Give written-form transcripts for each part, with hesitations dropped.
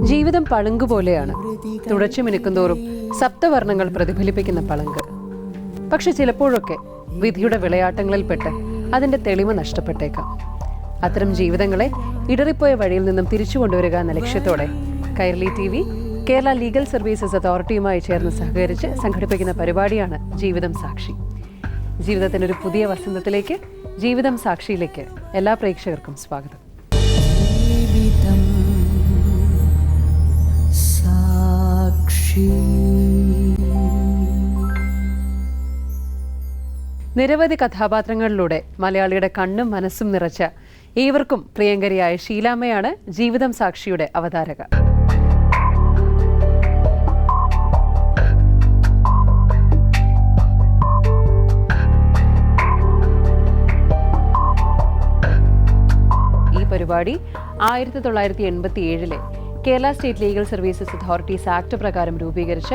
ജീവിതം പളുങ്ക് പോലെയാണ്. തുടച്ചു മിനുക്കുന്തോറും സപ്തവർണ്ണങ്ങൾ പ്രതിഫലിപ്പിക്കുന്ന പളുങ്ക്. പക്ഷെ ചിലപ്പോഴൊക്കെ വിധിയുടെ വിളയാട്ടങ്ങളിൽപ്പെട്ട് അതിന്റെ തെളിമ നഷ്ടപ്പെട്ടേക്കാം. അത്തരം ജീവിതങ്ങളെ ഇടറിപ്പോയ വഴിയിൽ നിന്നും തിരിച്ചു കൊണ്ടുവരിക എന്ന ലക്ഷ്യത്തോടെ Kairali TV Kerala legal services അതോറിറ്റിയുമായി ചേർന്ന് സഹകരിച്ച് സംഘടിപ്പിക്കുന്ന പരിപാടിയാണ് ജീവിതം സാക്ഷി. ജീവിതത്തിൻ്റെ ഒരു പുതിയ വസന്തത്തിലേക്ക്, ജീവിതം സാക്ഷിയിലേക്ക് എല്ലാ പ്രേക്ഷകർക്കും സ്വാഗതം. നിരവധി കഥാപാത്രങ്ങളിലൂടെ മലയാളിയുടെ കണ്ണും മനസ്സും നിറച്ച ഏവർക്കും പ്രിയങ്കരിയായ ഷീലാമ്മയാണ് ജീവിതം സാക്ഷിയുടെ അവതാരക. ഈ പരിപാടി 1987 Kerala state legal services authorities act പ്രകാരം രൂപീകരിച്ച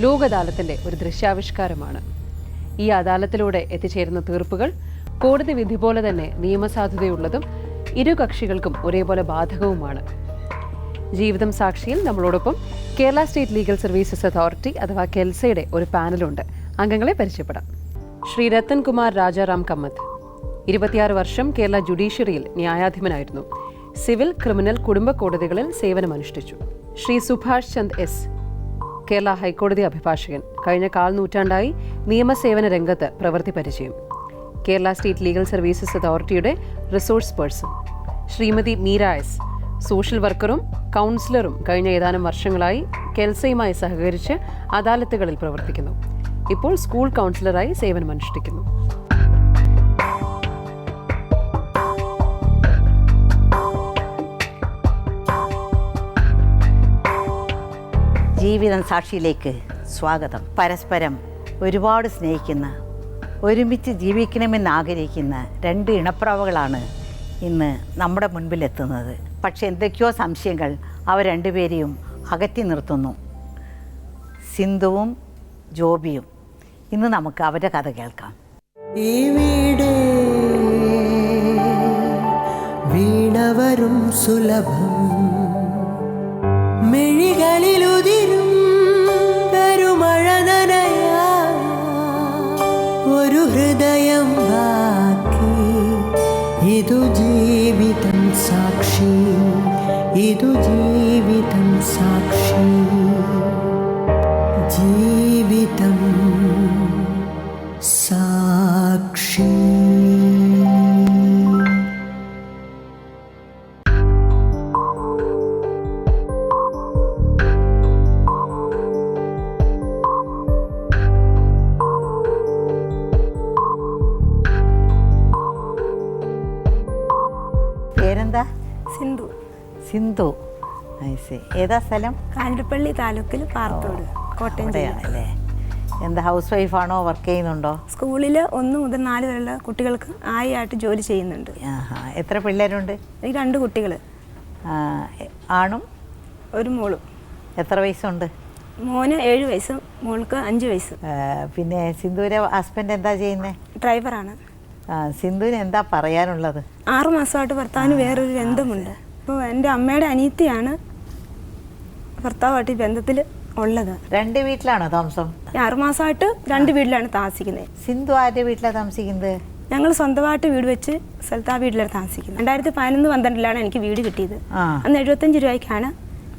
ലോക് അദാലത്തിന്റെ ഒരു ദൃശ്യാവിഷ്കാരമാണ്. ഈ അദാലത്തിലൂടെ എത്തിച്ചേരുന്ന തീർപ്പുകൾ കോടതി വിധി പോലെ തന്നെ നിയമസാധുതയുള്ളതും ഇരു കക്ഷികൾക്കും ഒരേപോലെ ബാധകവുമാണ്. ജീവിതം സാക്ഷിയിൽ നമ്മളോടൊപ്പം Kerala state legal services authority അഥവാ കെൽസയുടെ ഒരു പാനലുണ്ട്. അംഗങ്ങളെ പരിചയപ്പെടാം. ശ്രീ രത്തൻ കുമാർ രാജാറാം കമ്മത്ത് 26 വർഷം കേരള ജുഡീഷ്യറിയിൽ ന്യായാധിപനായിരുന്നു. സിവിൽ, ക്രിമിനൽ, കുടുംബ കോടതികളിൽ സേവനമനുഷ്ഠിച്ചു. ശ്രീ സുഭാഷ് ചന്ദ് എസ് കേരള ഹൈക്കോടതി അഭിഭാഷകൻ. കഴിഞ്ഞ 1/4 നൂറ്റാണ്ടായി നിയമസേവന രംഗത്ത് പ്രവൃത്തി പരിചയം. കേരള സ്റ്റേറ്റ് ലീഗൽ സർവീസസ് അതോറിറ്റിയുടെ resource person. Shrimati Meera S social വർക്കറും കൗൺസിലറും. കഴിഞ്ഞ ഏതാനും വർഷങ്ങളായി കെൽസയുമായി സഹകരിച്ച് അദാലത്തുകളിൽ പ്രവർത്തിക്കുന്നു. ഇപ്പോൾ സ്കൂൾ കൗൺസിലറായി സേവനമനുഷ്ഠിക്കുന്നു. ജീവിതം സാക്ഷിയിലേക്ക് സ്വാഗതം. പരസ്പരം ഒരുപാട് സ്നേഹിക്കുന്ന, ഒരുമിച്ച് ജീവിക്കണമെന്ന് ആഗ്രഹിക്കുന്ന 2 ഇണപ്രാവുകളാണ് ഇന്ന് നമ്മുടെ മുൻപിലെത്തുന്നത്. പക്ഷെ എന്തൊക്കെയോ സംശയങ്ങൾ അവർ രണ്ടുപേരെയും അകറ്റി നിർത്തുന്നു. സിന്ധുവും ജോബിയും. ഇന്ന് നമുക്ക് അവരുടെ കഥ കേൾക്കാം. വീണവരും സുലഭം മെഴികളിലുതിരും പെരുമഴ നനയാ ഒരു ഹൃദയം ബാക്കി. ഇതു ജീവിതം സാക്ഷി, ഇതു ജീവിതം സാക്ഷി, ജീവിതം സാക്ഷി. പേരെന്താ? സിന്ധു. സിന്ധു. ഏതാ സ്ഥലം? കാഞ്ഞിരപ്പള്ളി താലൂക്കിൽ പാറത്തോട്, കോട്ടയം ജില്ലയാണല്ലേ. എന്താ ഹൗസ് വൈഫാണോ? വർക്ക് ചെയ്യുന്നുണ്ടോ? സ്കൂളിൽ 1 മുതൽ 4 വരെയുള്ള കുട്ടികൾക്ക് ആയിട്ട് ജോലി ചെയ്യുന്നുണ്ട്. എത്ര പിള്ളേരുണ്ട്? എനിക്ക് 2 കുട്ടികൾ, ആണും ഒരു മോളും. എത്ര വയസ്സുണ്ട്? മോന് 7 വയസ്സും മോൾക്ക് 5 വയസ്സ്. പിന്നെ സിന്ധുവിൻ്റെ ഹസ്ബൻഡ് എന്താ ചെയ്യുന്നത്? ഡ്രൈവറാണ്. സിന്ധുവിന് എന്താ പറയാനുള്ളത്? 6 മാസമായിട്ട് ഭർത്താവിന് വേറൊരു ബന്ധമുണ്ട്. അപ്പോൾ എൻ്റെ അമ്മയുടെ അനിയത്തിയാണ് ഭർത്താവായിട്ട് ഈ ബന്ധത്തിൽ ഉള്ളത്. 2 വീട്ടിലാണോ താമസം? 6 മാസമായിട്ട് 2 വീട്ടിലാണ് താമസിക്കുന്നത്. സിന്ധു ആരുടെ വീട്ടിലാണ് താമസിക്കുന്നത്? ഞങ്ങൾ സ്വന്തമായിട്ട് വീട് വെച്ച് സ്ഥലത്ത് ആ വീട്ടിലാണ് താമസിക്കുന്നത്. 2011-12 എനിക്ക് വീട് കിട്ടിയത്. അന്ന് 75 രൂപയ്ക്കാണ്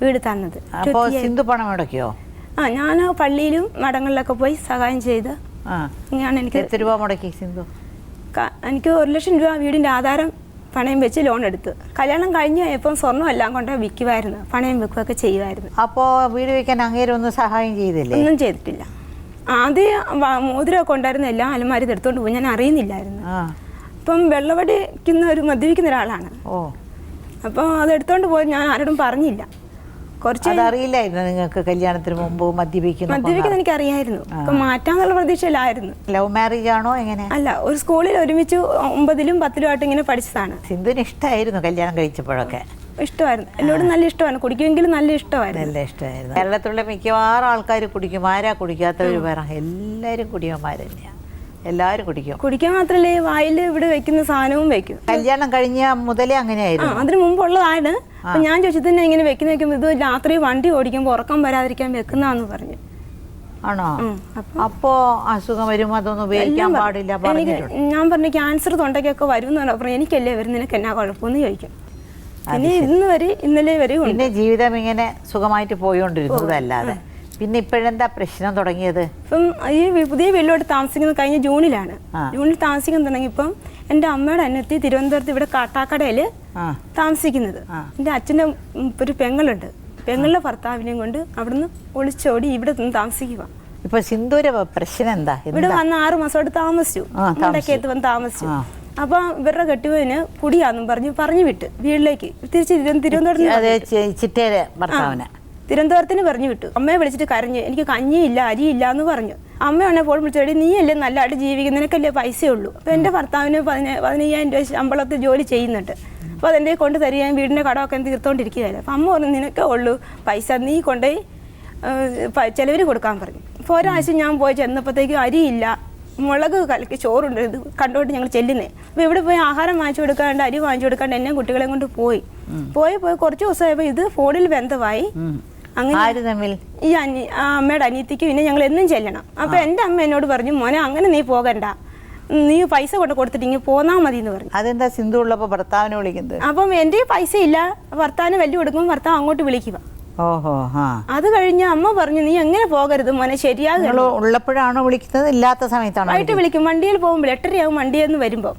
വീട് തന്നത്. അപ്പോൾ സിന്ധു പണം മുടക്കിയോ? ഞാൻ പള്ളിയിലും മഠങ്ങളിലൊക്കെ പോയി സഹായം ചെയ്ത് ഇങ്ങനെയാണ്. എനിക്ക് എത്ര രൂപ മുടക്കി സിന്ധു? എനിക്ക് 1 ലക്ഷം രൂപ വീടിൻ്റെ ആധാരം പണയം വെച്ച് ലോൺ എടുത്ത്. കല്യാണം കഴിഞ്ഞ് ഇപ്പം സ്വർണ്ണം എല്ലാം കൊണ്ട് വിൽക്കുമായിരുന്നു, പണയം വെക്കുകയൊക്കെ ചെയ്യുമായിരുന്നു. അപ്പോൾ വീട് വയ്ക്കാൻ അങ്ങേരും ഒന്നും സഹായം ചെയ്തില്ലേ? ഒന്നും ചെയ്തിട്ടില്ല. ആദ്യം മോതിരമൊക്കെ ഉണ്ടായിരുന്ന എല്ലാം അലമാരി എടുത്തുകൊണ്ട് പോയി, ഞാൻ അറിയുന്നില്ലായിരുന്നു. അപ്പം വെള്ളവടിക്കുന്ന മദ്യപിക്കുന്ന ഒരാളാണ്. അപ്പം അതെടുത്തോണ്ട് പോയി ഞാൻ ആരോടും പറഞ്ഞില്ല. അറിയില്ലായിരുന്നു നിങ്ങൾക്ക് കല്യാണത്തിന് മുമ്പ് മദ്യപിക്കുന്ന? എനിക്ക് അറിയായിരുന്നു. അപ്പൊ മാറ്റാന്നുള്ള പ്രതീക്ഷയിലായിരുന്നു. ലവ് മാരേജ് ആണോ എങ്ങനെ? അല്ല, ഒരു സ്കൂളിൽ ഒരുമിച്ച് 9ലും 10ലും ആയിട്ട് ഇങ്ങനെ പഠിച്ചതാണ്. സിന്ധുവിന് ഇഷ്ടമായിരുന്നു കല്യാണം കഴിച്ചപ്പോഴൊക്കെ? ഇഷ്ടമായിരുന്നു, എന്നോട് നല്ല ഇഷ്ടമായിരുന്നു. കുടിക്കുമെങ്കിലും നല്ല ഇഷ്ടമായിരുന്നു. നല്ല ഇഷ്ടമായിരുന്നു. കേരളത്തിലുള്ള മിക്കവാറും ആൾക്കാർ കുടിക്കും. ആരാ കുടിക്കാത്തവർ വേറെ? എല്ലാവരും കുടിയന്മാർ തന്നെയാണ്. എല്ലാവരും കുടിക്കും. കുടിക്കാൻ മാത്രമല്ലേ വായിൽ ഇവിടെ വെക്കുന്ന സാധനവും വെക്കും. കല്യാണം കഴിഞ്ഞ മുതലേ അങ്ങനെയായിരുന്നു. അതിന് മുമ്പുള്ളതാണ്. അപ്പൊ ഞാൻ ചോദിച്ചത് തന്നെ ഇങ്ങനെ വെക്കുന്ന ഇത് രാത്രി വണ്ടി ഓടിക്കുമ്പോൾ ഉറക്കം വരാതിരിക്കാൻ വെക്കുന്നതാന്ന് പറഞ്ഞു. ആണോ? അപ്പോ അസുഖം വരുമ്പോ അതൊന്നും ഉപയോഗിക്കാൻ പാടില്ല പറഞ്ഞിട്ടുണ്ട്. ഞാൻ പറഞ്ഞു ക്യാൻസർ തൊണ്ടയ്ക്കൊക്കെ വരും എന്ന് പറഞ്ഞു. എനിക്കല്ലേ വരും, നിനക്ക് എന്നാ കുഴപ്പമെന്ന് ചോദിക്കും. ഇനി ഇന്നലെ വരെ പിന്നെ ജീവിതം ഇങ്ങനെ സുഖമായിട്ട് പോയോണ്ടിരുന്നതല്ലാതെ പിന്നെ ഇപ്പോഴെന്താ പ്രശ്നം തുടങ്ങിയത്? ഇപ്പം ഈ പുതിയ വീട്ടിലോട്ട് താമസിക്കുന്നത് കഴിഞ്ഞ ജൂണിലാണ്. ജൂണിൽ താമസിക്കാൻ തുടങ്ങിയപ്പം എൻ്റെ അമ്മയുടെ അനിയത്തി തിരുവനന്തപുരത്ത് ഇവിടെ കാട്ടാക്കടയിൽ താമസിക്കുന്നത്. എൻ്റെ അച്ഛൻ്റെ ഒരു പെങ്ങളുണ്ട്. പെങ്ങളുടെ ഭർത്താവിനെയും കൊണ്ട് അവിടുന്ന് ഒളിച്ചോടി ഇവിടെ നിന്ന് താമസിക്കുക. ഇപ്പൊ സിന്ദൂര പ്രശ്നം എന്താ? ഇവിടെ വന്ന് 6 മാസമായിട്ട് താമസിച്ചു. ഇടയ്ക്കത്ത് വന്ന് താമസിച്ചു. അപ്പൊ ഇവരുടെ കെട്ടുവിന് കുടിയാന്നും പറഞ്ഞു വിട്ട് വീട്ടിലേക്ക് തിരിച്ച് തിരുവനന്തപുരത്തിന് പറഞ്ഞു വിട്ടു. അമ്മയെ വിളിച്ചിട്ട് കരഞ്ഞ് എനിക്ക് കഞ്ഞിയില്ല അരിയില്ല എന്ന് പറഞ്ഞു. അമ്മയാണെ ഫോൺ വിളിച്ചോടി നീയല്ലേ നല്ലതായിട്ട് ജീവിക്കും, നിനക്കല്ലേ പൈസയുള്ളൂ. അപ്പൊ എൻ്റെ ഭർത്താവിന് 15,000 രൂപ ശമ്പളത്തിൽ ജോലി ചെയ്യുന്നുണ്ട്. അപ്പോൾ അതെൻ്റെ കൊണ്ട് തരിക, വീടിൻ്റെ കടമൊക്കെ തീർത്തോണ്ടിരിക്കുകയല്ലേ. അപ്പം അമ്മ പറഞ്ഞു നിനക്കേ ഉള്ളൂ പൈസ, നീ കൊണ്ടുപോയി ചിലവിന് കൊടുക്കാൻ പറഞ്ഞു. അപ്പോൾ ഒരാഴ്ച ഞാൻ പോയി ചെന്നപ്പോഴത്തേക്ക് അരിയില്ല, മുളക് കലക്കി ചോറുണ്ട്. ഇത് കണ്ടുകൊണ്ട് ഞങ്ങൾ ചെല്ലുന്നേ. അപ്പോൾ ഇവിടെ പോയി ആഹാരം വാങ്ങിച്ചു കൊടുക്കാണ്ട് അരി വാങ്ങിച്ചു കൊടുക്കാണ്ട് എന്നെ കുട്ടികളെയും കൊണ്ട് പോയി കുറച്ച് ദിവസമായപ്പോൾ ഇത് ഫോണിൽ ബന്ധമായി. അങ്ങനെ ഈ അമ്മയുടെ അനിയത്തിക്ക് പിന്നെ ഞങ്ങൾ എന്നും ചെല്ലണം. അപ്പോൾ എൻ്റെ അമ്മ എന്നോട് പറഞ്ഞു മോനെ അങ്ങനെ നീ പോകണ്ട, നീ പൈസ കൊണ്ട് കൊടുത്തിട്ട് ഇങ്ങനെ പോന്നാ മതി എന്ന് പറഞ്ഞു. അതെന്താ സിന്ധു ഉള്ളപ്പോൾ ഭർത്താവിനെ വിളിക്കുന്നത്? അപ്പം എൻ്റെ പൈസ ഇല്ല, ഭർത്താവിന് വലിയ കൊടുക്കുമ്പോൾ ഭർത്താവ് അങ്ങോട്ട് വിളിക്കുക. ഓഹോ. അത് കഴിഞ്ഞ് അമ്മ പറഞ്ഞു നീ എങ്ങനെ പോകരുത് മോനെ, ശരിയാകും. ഉള്ളപ്പോഴാണോ വിളിക്കുന്നത് ഇല്ലാത്ത സമയത്താണോ? ആയിട്ട് വിളിക്കും. വണ്ടിയിൽ പോകുമ്പോൾ 8:30 വണ്ടിയിൽ നിന്ന് വരുമ്പോൾ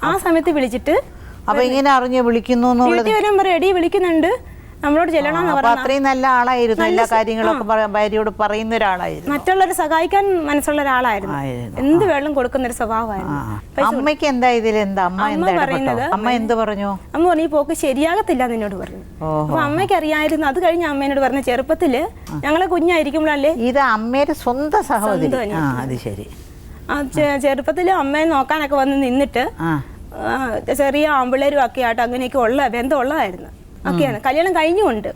ആ സമയത്ത് വിളിച്ചിട്ട് അപ്പൊ ഇങ്ങനെ അറിഞ്ഞ് വിളിക്കുന്നു. വീട്ടിൽ വരുമ്പോൾ എടി വിളിക്കുന്നുണ്ട് നമ്മളോട് ചെല്ലണം. അത്രയും നല്ല ആളായിരുന്നു, എല്ലാ കാര്യങ്ങളൊക്കെ ഭാര്യയോട് പറയുന്ന ഒരാളായിരുന്നു, മറ്റുള്ളവരെ സഹായിക്കാൻ മനസ്സുള്ള ഒരാളായിരുന്നു, എന്ത് വെള്ളം കൊടുക്കുന്ന ഒരു സ്വഭാവമായിരുന്നു. അമ്മയ്ക്ക് എന്താ ഇതിൽ എന്താ അമ്മ പറയുന്നത്? അമ്മ എന്ത് പറഞ്ഞു? അമ്മ പറഞ്ഞു ഈ പോക്ക് ശരിയാകത്തില്ല എന്നോട് പറഞ്ഞു. അപ്പൊ അമ്മയ്ക്ക് അറിയായിരുന്നു. അത് കഴിഞ്ഞ് അമ്മേനോട് പറഞ്ഞ ചെറുപ്പത്തില് ഞങ്ങളെ കുഞ്ഞായിരിക്കുമ്പോഴല്ലേ ഇത് അമ്മയുടെ സ്വന്തം സഹോദരി. അത് ശരി. ചെറുപ്പത്തില് അമ്മയെ നോക്കാനൊക്കെ വന്ന് നിന്നിട്ട് ചെറിയ ആമ്പിള്ളേരും ഒക്കെ ആയിട്ട് അങ്ങനെയൊക്കെ ഉള്ള ബന്ധം ഉള്ളതായിരുന്നു. ഒക്കെയാണ് കല്യാണം കഴിഞ്ഞുകൊണ്ട്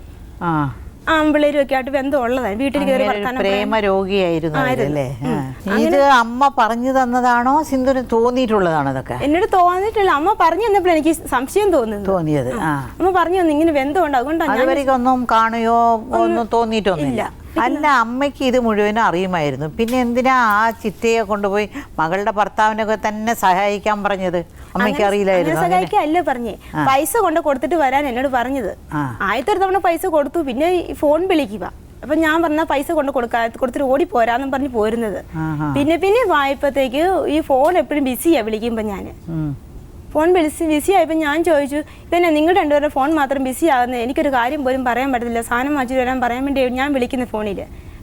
ആമ്പിള്ളേരും ഒക്കെ ആയിട്ട് ബന്ധം ഉള്ളതായിരുന്നു. വീട്ടിൽ കയറി പ്രേമ രോഗിയായിരുന്നു അല്ലേ? ഇത് അമ്മ പറഞ്ഞു തന്നതാണോ സിന്ധുവിന് തോന്നിയിട്ടുള്ളതാണോ? അതൊക്കെ എന്നോട് തോന്നിയിട്ടില്ല. അമ്മ പറഞ്ഞു തന്നപ്പോൾ എനിക്ക് സംശയം തോന്നിയത്. അമ്മ പറഞ്ഞു തന്നു ഇങ്ങനെ ബന്ധമുണ്ട്, അതുകൊണ്ടാണ്. ഒന്നും കാണുകയോ ഒന്നും തോന്നിയിട്ടൊന്നുമില്ല. അല്ല, അമ്മയ്ക്ക് ഇത് മുഴുവനും അറിയുമായിരുന്നു. പിന്നെ എന്തിനാ ആ ചിറ്റയെ കൊണ്ടുപോയി മകളുടെ ഭർത്താവിനൊക്കെ തന്നെ സഹായിക്കാൻ പറഞ്ഞത്? അമ്മയ്ക്ക് അറിയില്ലായിരുന്നു. സഹായിക്കല്ലേ പറഞ്ഞേ, പൈസ കൊണ്ട് കൊടുത്തിട്ട് വരാൻ എന്നോട് പറഞ്ഞത്. ആദ്യത്തെ ഒരു തവണ പൈസ കൊടുത്തു, പിന്നെ ഫോൺ വിളിക്കുക. അപ്പൊ ഞാൻ പറഞ്ഞ പൈസ കൊടുത്തിട്ട് ഓടി പോരാന്നും പറഞ്ഞ് പോരുന്നത്. പിന്നെ വായ്പത്തേക്ക് ഈ ഫോൺ എപ്പോഴും ബിസിയാ വിളിക്കുമ്പോ ഞാന് ഫോൺ ബിസി ആയപ്പോൾ ഞാൻ ചോദിച്ചു ഇതന്നെ നിങ്ങൾ രണ്ടുപേരുടെ ഫോൺ മാത്രം ബിസി ആകുന്നത്, എനിക്കൊരു കാര്യം പോലും പറയാൻ പറ്റത്തില്ല, സാധനം വാങ്ങിച്ചിട്ട് വരാൻ പറയാൻ വേണ്ടി ഞാൻ വിളിക്കുന്ന ഫോണിൽ.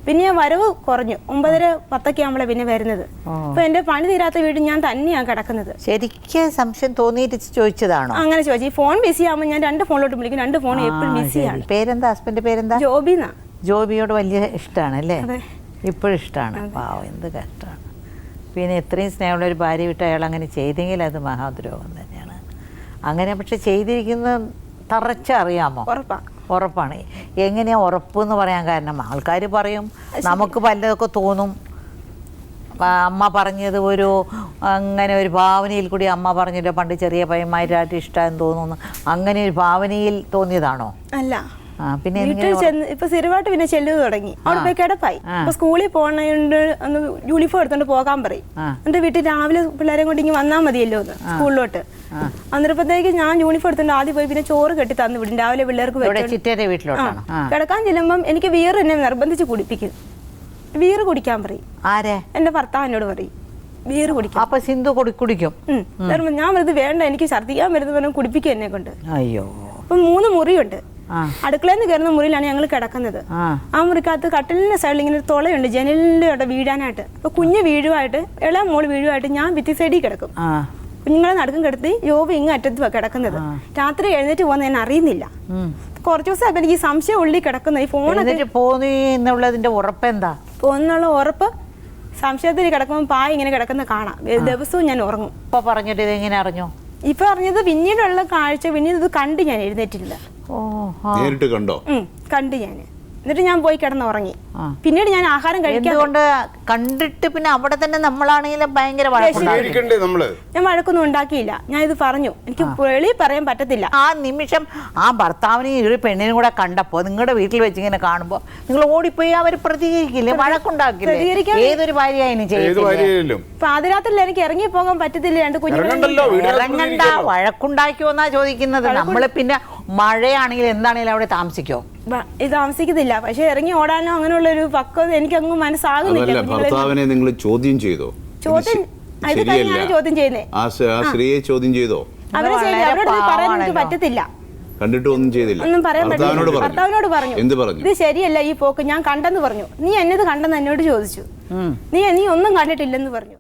പിന്നെ ഞാൻ വരവ് കുറഞ്ഞു, 9:10 ആകുമ്പോഴേ പിന്നെ വരുന്നത്. അപ്പൊ എന്റെ പണി തീരാത്ത വീട് ഞാൻ തന്നെയാണ് കിടക്കുന്നത്. ശരിക്കും സംശയം തോന്നിയിട്ട് ചോദിച്ചതാണോ? അങ്ങനെ ചോദിച്ചു. ഈ ഫോൺ ബിസി ആകുമ്പോൾ ഞാൻ 2 ഫോണിലോട്ട് വിളിക്കും, 2 ഫോൺ എപ്പോഴും ബിസിയാണ്. പേരെന്താ? ഹസ്ബൻഡ് പേരെന്താ? ജോബിന്നാ. ജോബിയോട് വലിയ ഇഷ്ടമാണ് അല്ലേ? ഇപ്പോഴും ഇഷ്ടമാണ്. പാവം, എന്ത് കഷ്ടമാണ്. പിന്നെ എത്രയും സ്നേഹമുള്ള ഒരു ഭാര്യ വിട്ട് അയാൾ അങ്ങനെ ചെയ്തെങ്കിൽ അത് മഹാദ്രോഹം തന്നെയാണ്. അങ്ങനെ പക്ഷെ ചെയ്തിരിക്കുന്നത് തറച്ചറിയാമോ? ഉറപ്പാണ്. എങ്ങനെയാ ഉറപ്പ് എന്ന് പറയാൻ കാരണം? ആൾക്കാർ പറയും, നമുക്ക് പലതൊക്കെ തോന്നും. അമ്മ പറഞ്ഞത് അങ്ങനെ ഒരു ഭാവനയിൽ കൂടി അമ്മ പറഞ്ഞില്ല, പണ്ട് ചെറിയ പയ്യന്മാരായിട്ട് ഇഷ്ടമെന്ന് തോന്നുന്നു, അങ്ങനെ ഒരു ഭാവനയിൽ തോന്നിയതാണോ? അല്ല, പിന്നെ ഇപ്പൊ സ്ഥിരമായിട്ട് പിന്നെ ചെല്ലുക തുടങ്ങി. അവിടെ പോയി കിടപ്പായി. അപ്പൊ സ്കൂളിൽ പോകണോണ്ട് ഒന്ന് യൂണിഫോം എടുത്തോണ്ട് പോകാൻ പറയും. എന്റെ വീട്ടിൽ രാവിലെ പിള്ളേരെ കൊണ്ട് ഇങ്ങനെ വന്നാൽ മതിയല്ലോ എന്ന് സ്കൂളിലോട്ട്. അന്നേരപ്പത്തേക്ക് ഞാൻ യൂണിഫോം എടുത്തോണ്ട് ആദ്യം പോയി പിന്നെ ചോറ് കെട്ടി തന്നു വിടും. രാവിലെ പിള്ളേർക്ക് കിടക്കാൻ ചെല്ലുമ്പം എനിക്ക് വീറ് എന്നെ നിർബന്ധിച്ച് കുടിപ്പിക്കും. വീറ് കുടിക്കാൻ പറയും. എന്റെ ഭർത്താവിനോട് പറയും വീറ് കുടിക്കും. അപ്പൊ സിന്ധു കുടിക്കും. ഞാൻ വെറുതെ വേണ്ട, എനിക്ക് ഛർദ്ദിക്കാൻ വരുന്ന കുടിപ്പിക്കും എന്നെ കൊണ്ട്. അയ്യോ. അപ്പൊ 3 മുറിയുണ്ട്. അടുക്കളയിൽ നിന്ന് കയറുന്ന മുറിയിലാണ് ഞങ്ങൾ കിടക്കുന്നത്. ആ മുറിക്കകത്ത് കട്ടിലിന്റെ സൈഡിൽ ഇങ്ങനെ ഒരു തുളയുണ്ട് ജനലിന്റെ വീഴാനായിട്ട്. അപ്പൊ കുഞ്ഞ് വീഴുവായിട്ട് ഇളയ മോള് വീഴുവായിട്ട് ഞാൻ ഭിത്തി സൈഡിൽ കിടക്കും. കുഞ്ഞുങ്ങളെ നടുക്കം കിടത്തി യോബ് ഇങ്ങ് അറ്റത്ത് കിടക്കുന്നത്. രാത്രി എഴുന്നേറ്റ് പോകുന്ന ഞാൻ അറിയുന്നില്ല. കുറച്ചു ദിവസം എനിക്ക് സംശയം ഉള്ളിൽ കിടക്കുന്ന ഈ ഫോണൊക്കെ പോകുന്നതിന്റെ ഉറപ്പെന്താ? പോകുന്നുള്ള ഉറപ്പ് സംശയത്തിൽ കിടക്കുമ്പോൾ പായ ഇങ്ങനെ കിടക്കുന്ന കാണാം. ദിവസവും ഞാൻ ഉറങ്ങും. ഇപ്പൊ പറഞ്ഞിട്ട് ഇത് എങ്ങനെ അറിഞ്ഞു? ഇപ്പൊ അറിഞ്ഞത് പിന്നീടുള്ള കാഴ്ച, പിന്നീട് ഇത് കണ്ട് ഞാൻ എഴുന്നേറ്റില്ല. നേരിട്ട് കണ്ടോ? കണ്ട് ഞാൻ എന്നിട്ട് ഞാൻ പോയി കിടന്നുറങ്ങി. പിന്നീട് ഞാൻ ആഹാരം കഴിക്കാൻ എന്തുകൊണ്ട് കണ്ടിട്ട് പിന്നെ അവിടെ തന്നെ നമ്മളാണെങ്കിലും ഭയങ്കര വഴക്കുണ്ടാക്കി. ഞാൻ വഴക്കൊന്നും ഉണ്ടാക്കിയില്ല. ഞാൻ ഇത് പറഞ്ഞു, എനിക്ക് വെളി പറയാൻ പറ്റത്തില്ല. ആ നിമിഷം ആ ഭർത്താവിനെയും ഒരു പെണ്ണിനും കൂടെ കണ്ടപ്പോൾ നിങ്ങളുടെ വീട്ടിൽ വെച്ച് ഇങ്ങനെ കാണുമ്പോൾ നിങ്ങൾ ഓടിപ്പോയി അവർ പ്രതികരിക്കില്ലേ, വഴക്കുണ്ടാക്കില്ലേ? ഏതൊരു ഭാര്യയായാലും ചെയ്യില്ല. പാതിരാത്രിയിൽ എനിക്ക് ഇറങ്ങി പോകാൻ പറ്റത്തില്ല. രണ്ട് കുഞ്ഞുങ്ങൾ ഇറങ്ങണ്ട, വഴക്കുണ്ടാക്കിയോന്നാ ചോദിക്കുന്നത്. നമ്മള് പിന്നെ മഴയാണെങ്കിൽ എന്താണെങ്കിലും അവിടെ താമസിക്കോ? ഇത് താമസിക്കുന്നില്ല. പക്ഷെ ഇറങ്ങി ഓടാനോ അങ്ങനെയുള്ള ഒരു പക്വത എനിക്കങ്ങ് മനസ്സാകുന്നില്ല. ഭർത്താവിനെ നിങ്ങൾ ചോദ്യം ചെയ്തോ? ചോദ്യം ചോദ്യം ചെയ്യുന്നേ. ആ സ്ത്രീയെ ചോദ്യം ചെയ്തോ? അവരെ അവരോട് പറയാൻ എനിക്ക് പറ്റത്തില്ല. കണ്ടിട്ട് ഒന്നും ചെയ്തില്ല. ഒന്നും പറയാൻ പറ്റില്ല. ഭർത്താവിനോട് പറഞ്ഞു, എന്ത് പറഞ്ഞു? ഇത് ശരിയല്ല ഈ പോക്ക്, ഞാൻ കണ്ടെന്ന് പറഞ്ഞു. നീ എന്നത് കണ്ടെന്ന് എന്നോട് ചോദിച്ചു. നീ ഒന്നും കണ്ടിട്ടില്ലെന്ന് പറഞ്ഞു.